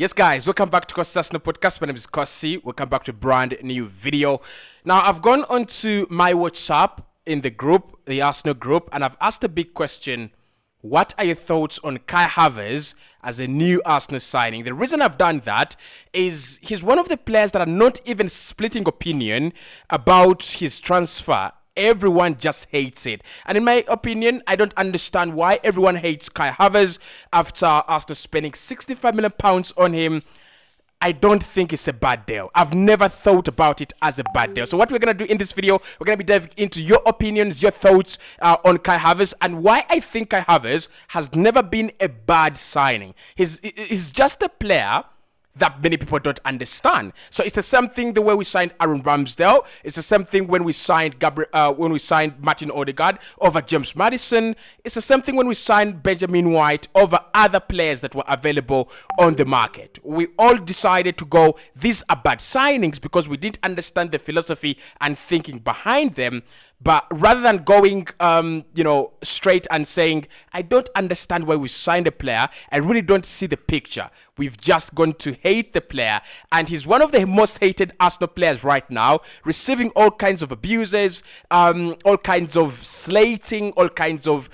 Yes, guys, welcome back to Cossy Podcast. My name is Cossy. Welcome back to a brand new video. Now, I've gone onto my WhatsApp in the group, the Arsenal group, and I've asked a big question. What are your thoughts on Kai Havertz as a new Arsenal signing? The reason I've done that is he's one of the players that are not even splitting opinion about his transfer. Everyone just hates it. And in my opinion, I don't understand why everyone hates Kai Havertz after Arsenal spending £65 million on him. I don't think it's a bad deal. I've never thought about it as a bad deal. So what we're going to do in this video, we're going to be diving into your opinions, your thoughts on Kai Havertz and why I think Kai Havertz has never been a bad signing. He's just a player that many people don't understand. So it's the same thing the way we signed Aaron Ramsdale. It's the same thing when we signed Martin Odegaard over James Maddison. It's the same thing when we signed Benjamin White over other players that were available on the market. We all decided to go, these are bad signings because we didn't understand the philosophy and thinking behind them. But rather than going, straight and saying, I don't understand why we signed a player, I really don't see the picture. We've just gone to hate the player. And he's one of the most hated Arsenal players right now, receiving all kinds of abuses, all kinds of slating, all kinds of,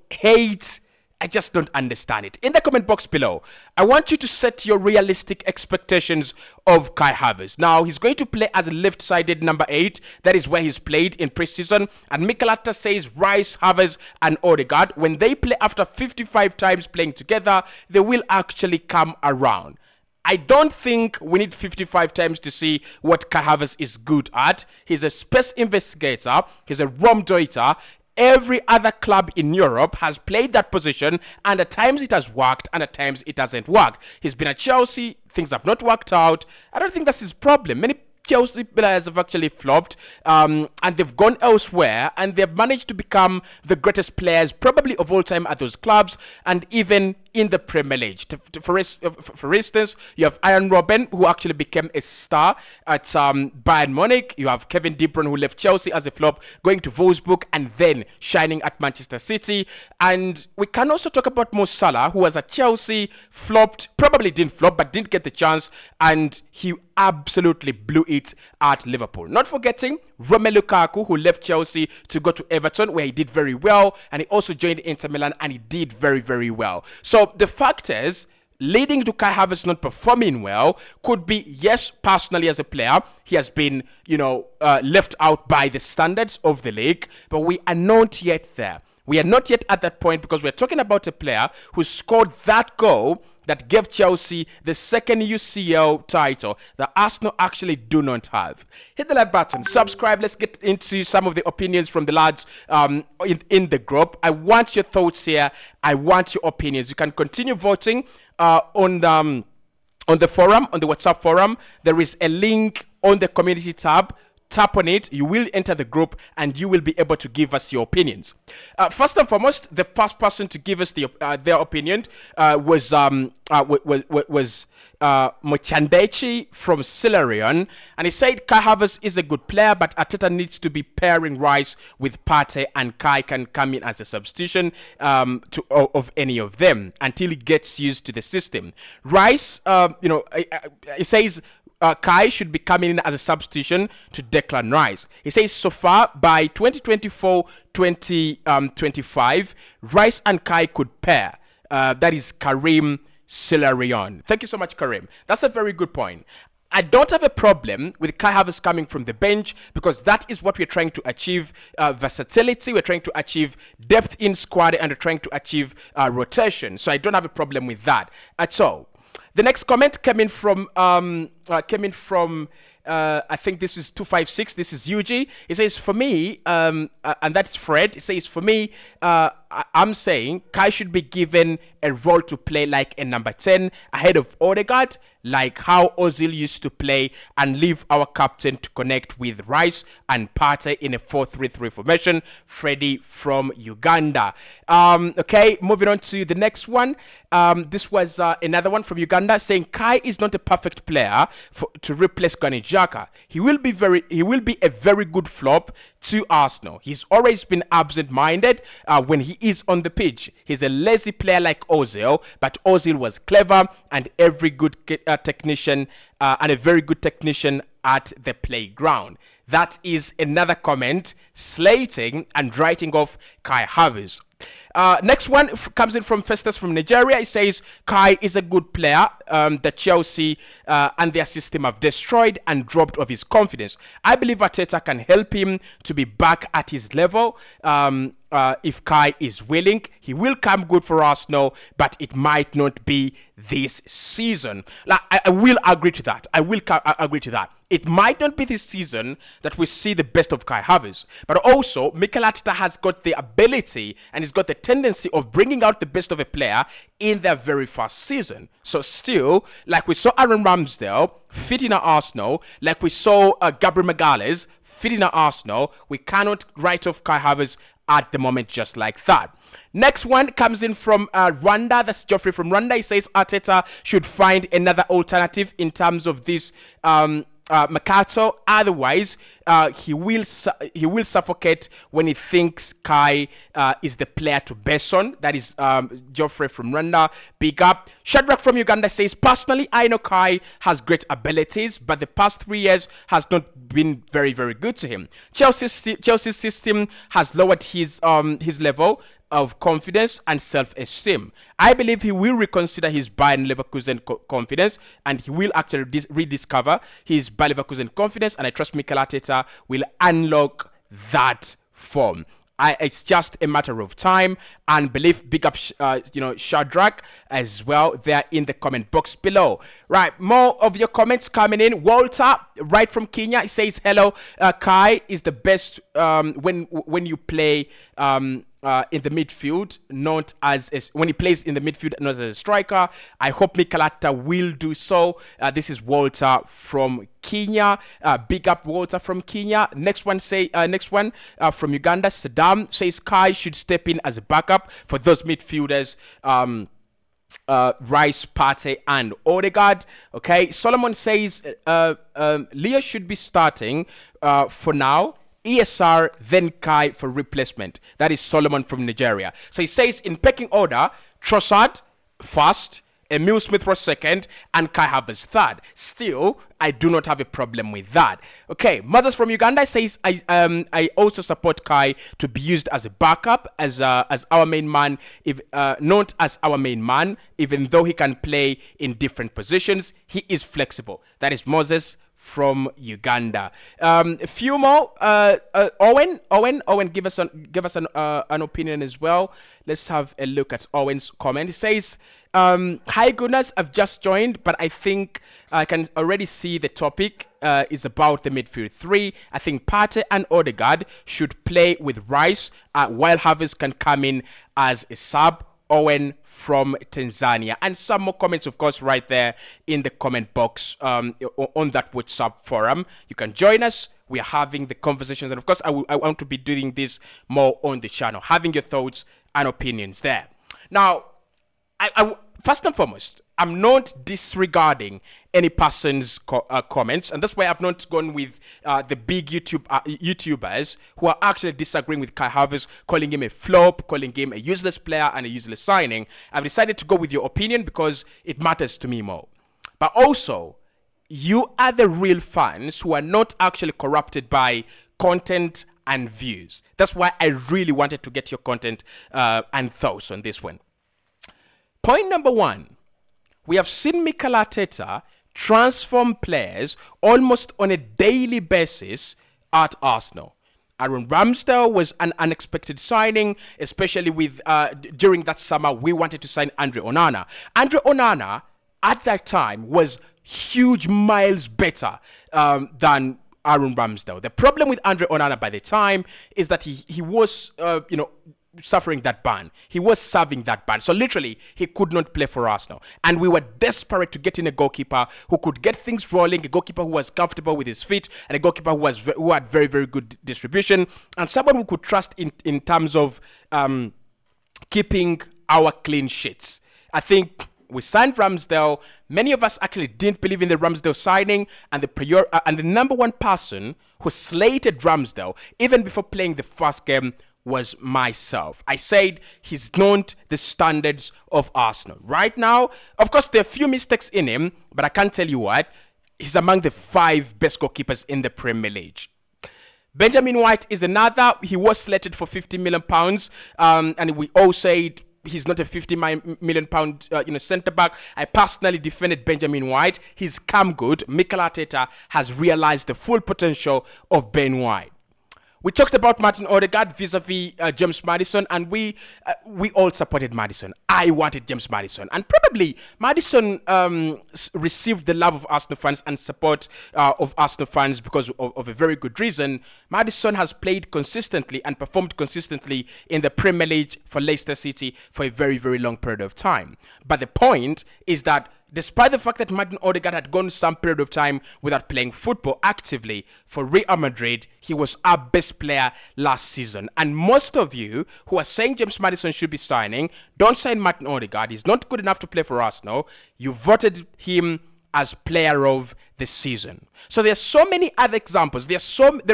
hate. I just don't understand it. In the comment box below, I want you to set your realistic expectations of Kai Havertz. Now, he's going to play as a left-sided number 8. That is where he's played in pre-season. And Mikel Arteta says Rice, Havertz, and Odegaard, when they play after 55 times playing together, they will actually come around. I don't think we need 55 times to see what Kai Havertz is good at. He's a space investigator. He's a Raumdeuter. Every other club in Europe has played that position, and at times it has worked, and at times it hasn't worked. He's been at Chelsea, things have not worked out. I don't think that's his problem. Many Chelsea players have actually flopped, and they've gone elsewhere, and they've managed to become the greatest players probably of all time at those clubs, and even in the Premier League. For instance, you have Ian Robben, who actually became a star at Bayern Munich. You have Kevin De Bruyne, who left Chelsea as a flop, going to Wolfsburg and then shining at Manchester City. And we can also talk about Mo Salah, who was at Chelsea, flopped, probably didn't flop, but didn't get the chance, and he absolutely blew it at Liverpool. Not forgetting Romelu Lukaku, who left Chelsea to go to Everton, where he did very well, and he also joined Inter Milan, and he did very, very well. So the factors leading to Kai Havertz not performing well could be, yes, personally as a player, he has been, left out by the standards of the league, but we are not yet there. We are not yet at that point because we're talking about a player who scored that goal that gave Chelsea the second UCL title that Arsenal actually do not have. Hit the like button, subscribe. Let's get into some of the opinions from the lads in the group. I want your thoughts here. I want your opinions. You can continue voting on the forum, on the WhatsApp forum. There is a link on the community tab. Tap on it, you will enter the group, and you will be able to give us your opinions. First and foremost, the first person to give us their opinion was Mochandechi from Silarion, and he said Kai Havertz is a good player, but Arteta needs to be pairing Rice with Partey, and Kai can come in as a substitution of any of them until he gets used to the system. Rice, he says Kai should be coming in as a substitution to Declan Rice. He says so far by 2024-2025, Rice and Kai could pair. That is Karim Silarion. Thank you so much, Karim. That's a very good point. I don't have a problem with Kai Havertz coming from the bench because that is what we're trying to achieve, versatility. We're trying to achieve depth in squad, and we're trying to achieve rotation. So I don't have a problem with that at all. The next comment came in from I think this is 256. This is Yuji. He says, for me, and that's Fred. He says, for me, I'm saying Kai should be given a role to play like a number 10 ahead of Odegaard, like how Ozil used to play, and leave our captain to connect with Rice and Partey in a 4-3-3 formation. Freddy from Uganda. Okay, moving on to the next one. This was another one from Uganda saying Kai is not a perfect player to replace Granit Xhaka. He will be a very good flop to Arsenal. He's always been absent-minded when he is on the pitch. He's a lazy player like Ozil, but Ozil was clever and every good technician and a very good technician at the playground. That is another comment slating and writing off Kai Havertz. Next one comes in from Festus from Nigeria. He says Kai is a good player that Chelsea and their system have destroyed and dropped of his confidence. I believe Arteta can help him to be back at his level. If Kai is willing, he will come good for Arsenal, but it might not be this season. Like, I will agree to that. I will agree to that. It might not be this season that we see the best of Kai Havertz, but also Mikel Arteta has got the ability and he's got the tendency of bringing out the best of a player in their very first season. So still, like we saw Aaron Ramsdale fit in at Arsenal, like we saw Gabriel Magalhaes fit in at Arsenal, we cannot write off Kai Havertz at the moment just like that. Next one comes in from Rwanda. That's Geoffrey from Rwanda. He says Arteta should find another alternative in terms of this Mercato. Otherwise, he will suffocate when he thinks Kai is the player to bet on. That is Geoffrey from Rwanda. Big up. Shadrach from Uganda says, personally, I know Kai has great abilities, but the past 3 years has not been very, very good to him. Chelsea's system has lowered his level of confidence and self-esteem. I believe he will reconsider his Bayern Leverkusen confidence and he will actually rediscover his Bayern Leverkusen confidence, and I trust Mikel Arteta will unlock that form. It's just a matter of time, and believe. Big up, Shadrach as well there in the comment box below. Right, more of your comments coming in. Walter, right from Kenya, he says, hello, Kai is the best when you play in the midfield, not as when he plays in the midfield, not as a striker. I hope Mikel Arteta will do so. This is Walter from Kenya. Big up Walter from Kenya. Next one from Uganda. Saddam says Kai should step in as a backup for those midfielders. Rice, Partey, and Odegaard. Okay. Solomon says Leo should be starting for now. ESR, then Kai for replacement. That is Solomon from Nigeria. So he says in pecking order, Trossard first, Emile Smith was second, and Kai Havertz third. Still, I do not have a problem with that. Okay, Mothers from Uganda says I also support Kai to be used as a backup, as our main man, not as our main man, even though he can play in different positions. He is flexible. That is Moses from Uganda. A few more. Owen, give us an opinion as well. Let's have a look at Owen's comment. He says, "Hi Gunners, I've just joined, but I think I can already see the topic is about the midfield three. I think Partey and Odegaard should play with Rice, while Havertz can come in as a sub." Owen from Tanzania. And some more comments, of course, right there in the comment box on that WhatsApp forum. You can join us. We are having the conversations. And, of course, I want to be doing this more on the channel, having your thoughts and opinions there. Now, I first and foremost, I'm not disregarding any person's comments, and that's why I've not gone with the big YouTubers who are actually disagreeing with Kai Havertz, calling him a flop, calling him a useless player and a useless signing. I've decided to go with your opinion because it matters to me more. But also, you are the real fans who are not actually corrupted by content and views. That's why I really wanted to get your content and thoughts on this one. Point number one. We have seen Mikel Arteta transform players almost on a daily basis at Arsenal. Aaron Ramsdale was an unexpected signing, especially with during that summer we wanted to sign Andre Onana. Andre Onana at that time was huge miles better than Aaron Ramsdale. The problem with Andre Onana by the time is that he was suffering that ban. He was serving that ban. So literally, he could not play for Arsenal. And we were desperate to get in a goalkeeper who could get things rolling, a goalkeeper who was comfortable with his feet, and a goalkeeper who had very, very good distribution, and someone who could trust in terms of keeping our clean sheets. I think we signed Ramsdale. Many of us actually didn't believe in the Ramsdale signing, and the number one person who slated Ramsdale, even before playing the first game, was myself. I said he's not the standards of Arsenal. Right now, of course, there are a few mistakes in him, but I can't tell you what. He's among the 5 best goalkeepers in the Premier League. Benjamin White is another. He was slated for £50 million, and we all said he's not a £50 million centre back. I personally defended Benjamin White. He's come good. Mikel Arteta has realized the full potential of Ben White. We talked about Martin Odegaard vis-a-vis James Maddison, and we all supported Maddison. I wanted James Maddison, and probably Maddison received the love of Arsenal fans and support of Arsenal fans because of a very good reason. Maddison has played consistently and performed consistently in the Premier League for Leicester City for a very, very long period of time. But the point is that despite the fact that Martin Odegaard had gone some period of time without playing football actively for Real Madrid, he was our best player last season. And most of you who are saying James Maddison should be signing, don't sign Martin Odegaard. He's not good enough to play for Arsenal. You voted him as player of the season. So there's so many other examples. There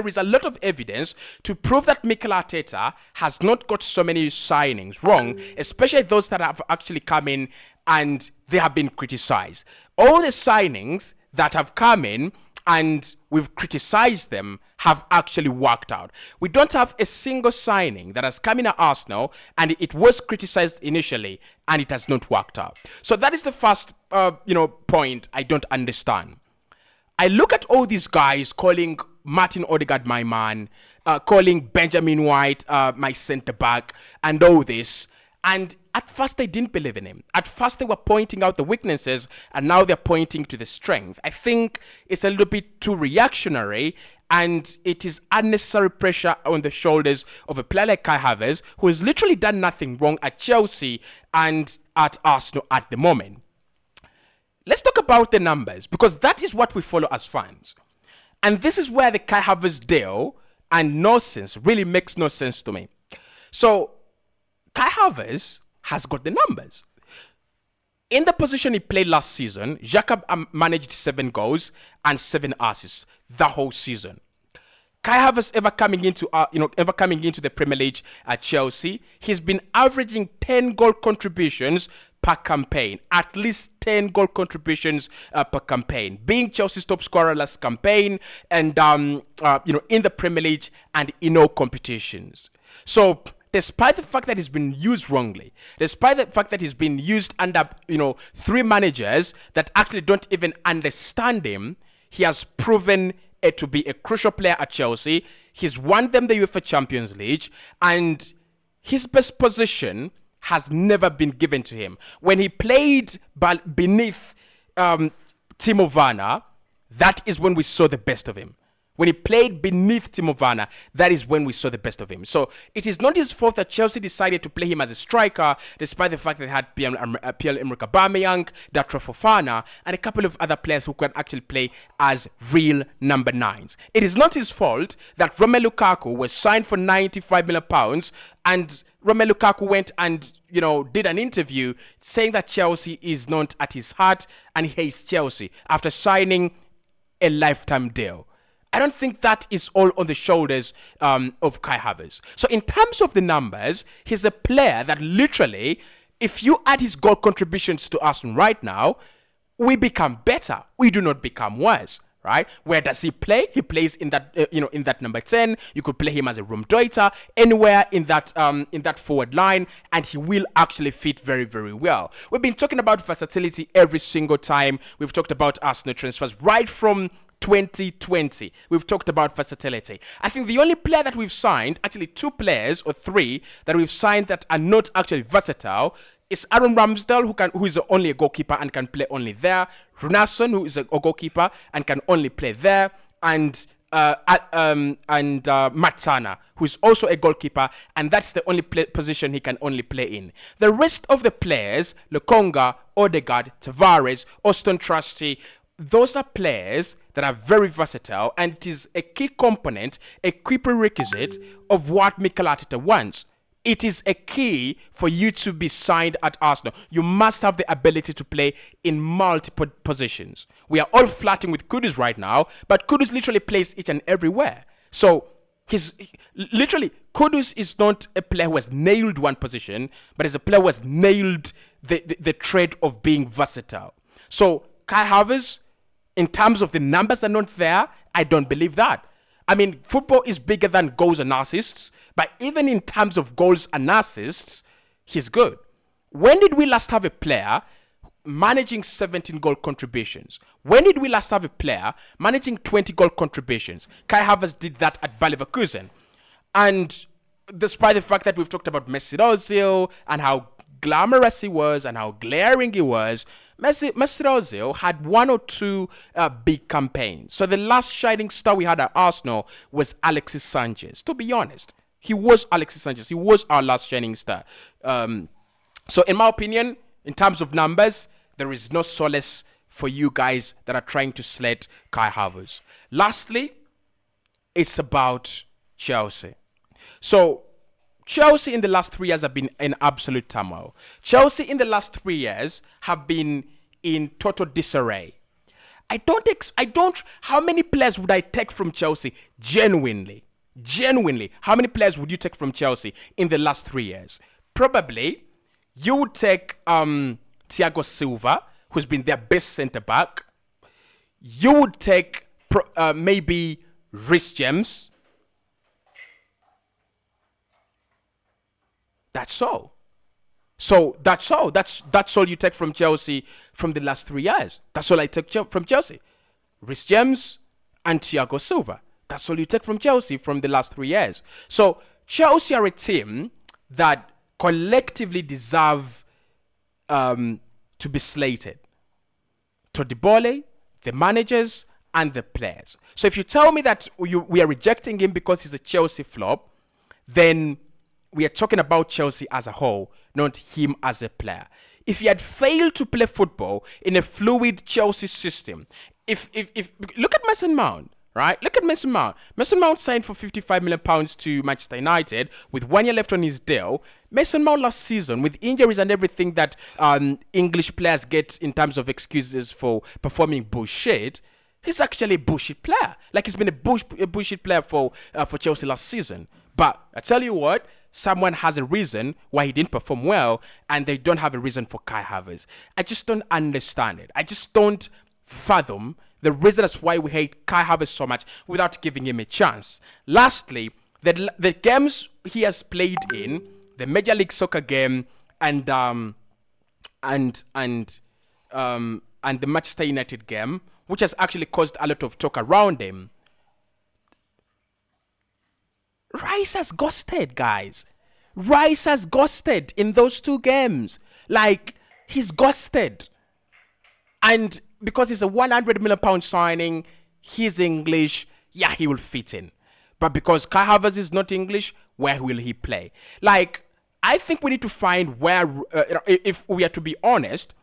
is a lot of evidence to prove that Mikel Arteta has not got so many signings wrong, especially those that have actually come in and they have been criticized. All the signings that have come in and we've criticized them have actually worked out. We don't have a single signing that has come in at Arsenal and it was criticized initially and it has not worked out. So that is the first point I don't understand. I look at all these guys calling Martin Odegaard my man, calling Benjamin White my centre back and all this. And at first, they didn't believe in him. At first, they were pointing out the weaknesses, and now they're pointing to the strength. I think it's a little bit too reactionary, and it is unnecessary pressure on the shoulders of a player like Kai Havertz, who has literally done nothing wrong at Chelsea and at Arsenal at the moment. Let's talk about the numbers, because that is what we follow as fans. And this is where the Kai Havertz deal and nonsense really makes no sense to me. So, Kai Havertz has got the numbers. In the position he played last season, Xhaka managed 7 goals and 7 assists the whole season. Kai Havertz ever coming into the Premier League at Chelsea, he's been averaging 10 goal contributions per campaign, at least 10 goal contributions per campaign, being Chelsea's top scorer last campaign, and in the Premier League and in all competitions. So, despite the fact that he's been used wrongly, despite the fact that he's been used under, 3 managers that actually don't even understand him, he has proven to be a crucial player at Chelsea. He's won them the UEFA Champions League, and his best position has never been given to him. When he played beneath Timo Werner, that is when we saw the best of him. When he played beneath Timo Werner, that is when we saw the best of him. So it is not his fault that Chelsea decided to play him as a striker, despite the fact that they had Pierre-Emerick Aubameyang, Datro Fofana, and a couple of other players who can actually play as real number 9s. It is not his fault that Romelu Lukaku was signed for £95 million, and Romelu Lukaku went and did an interview saying that Chelsea is not at his heart and he hates Chelsea after signing a lifetime deal. I don't think that is all on the shoulders of Kai Havertz. So in terms of the numbers, he's a player that literally, if you add his goal contributions to Arsenal right now, we become better. We do not become worse, right? Where does he play? He plays in that, in that number 10. You could play him as a room deuter anywhere in that forward line, and he will actually fit very, very well. We've been talking about versatility every single time we've talked about Arsenal transfers, right from 2020. We've talked about versatility. I think the only player that we've signed, actually 2 players or 3 that we've signed that are not actually versatile, is Aaron Ramsdale, who is only a goalkeeper and can play only there. Runarsson, who is a goalkeeper and can only play there, and Matt Turner, who is also a goalkeeper, and that's the only position he can only play in. The rest of the players, Lokonga, Odegaard, Tavares, Austin Trusty, those are players that are very versatile, and it is a key component, a key prerequisite of what Mikel Arteta wants. It is a key for you to be signed at Arsenal. You must have the ability to play in multiple positions. We are all flirting with Kudus right now, but Kudus literally plays each and everywhere. So Literally, Kudus is not a player who has nailed one position, but is a player who has nailed the trait of being versatile. So Kai Havertz, in terms of the numbers are not there, I don't believe that. I mean, football is bigger than goals and assists, but even in terms of goals and assists, he's good. When did we last have a player managing 17 goal contributions? When did we last have a player managing 20 goal contributions? Kai Havertz did that at Bayer Leverkusen. And despite the fact that we've talked about Mesut Ozil and how glamorous he was and how glaring he was, Mesut Ozil had one or two big campaigns. So the last shining star we had at Arsenal was Alexis Sanchez. To be honest, he was Alexis Sanchez. He was our last shining star. So in my opinion, in terms of numbers, there is no solace for you guys that are trying to slate Kai Havertz. Lastly, it's about Chelsea. So Chelsea in the last 3 years have been in absolute turmoil. Chelsea in the last 3 years have been in total disarray. How many players would I take from Chelsea genuinely? How many players would you take from Chelsea in the last 3 years? Probably, you would take Thiago Silva, who's been their best centre-back. You would take maybe Reece James. That's all. So that's all. That's all you take from Chelsea from the last 3 years. That's all I take from Chelsea. Reece James and Thiago Silva. That's all you take from Chelsea from the last 3 years. So Chelsea are a team that collectively deserve to be slated. Todibole, the managers, and the players. So if you tell me that we are rejecting him because he's a Chelsea flop, then we are talking about Chelsea as a whole, not him as a player. If he had failed to play football in a fluid Chelsea system, if look at Mason Mount, right? Look at Mason Mount. Mason Mount signed for £55 million to Manchester United with 1 year left on his deal. Mason Mount last season, with injuries and everything that English players get in terms of excuses for performing bullshit, he's actually a bullshit player. Like, he's been a bullshit player for Chelsea last season. But I tell you what, someone has a reason why he didn't perform well, and they don't have a reason for Kai Havertz. I just don't understand it. I just don't fathom the reason as why we hate Kai Havertz so much without giving him a chance. Lastly, the games he has played in, the Major League Soccer game and the Manchester United game, which has actually caused a lot of talk around him. Rice has ghosted, guys. Rice has ghosted in those 2 games. Like, he's ghosted. And because he's a £100 million signing, he's English, yeah, he will fit in. But because Kai Havertz is not English, where will he play? Like, I think we need to find where, if we are to be honest,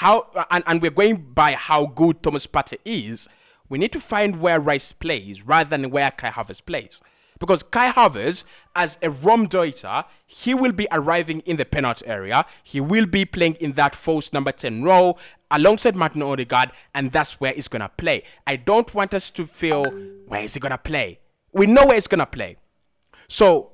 and we're going by how good Thomas Partey is, we need to find where Rice plays rather than where Kai Havertz plays. Because Kai Havertz, as a Raumdeuter, he will be arriving in the penalty area. He will be playing in that false number 10 role alongside Martin Odegaard, and that's where he's going to play. I don't want us to feel, where is he going to play? We know where he's going to play. So,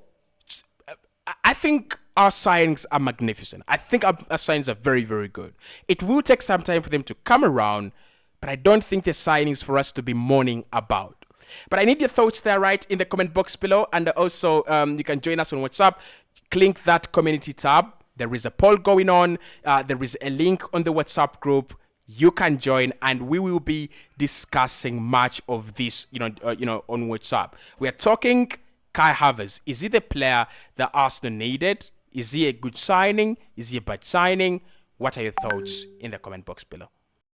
I think our signings are magnificent. I think our signings are very, very good. It will take some time for them to come around, but I don't think the signings for us to be mourning about. But I need your thoughts there, right, in the comment box below. And also, you can join us on WhatsApp. Click that community tab. There is a poll going on. There is a link on the WhatsApp group. You can join, and we will be discussing much of this, on WhatsApp. We are talking Kai Havertz. Is he the player that Arsenal needed? Is he a good signing? Is he a bad signing? What are your thoughts in the comment box below?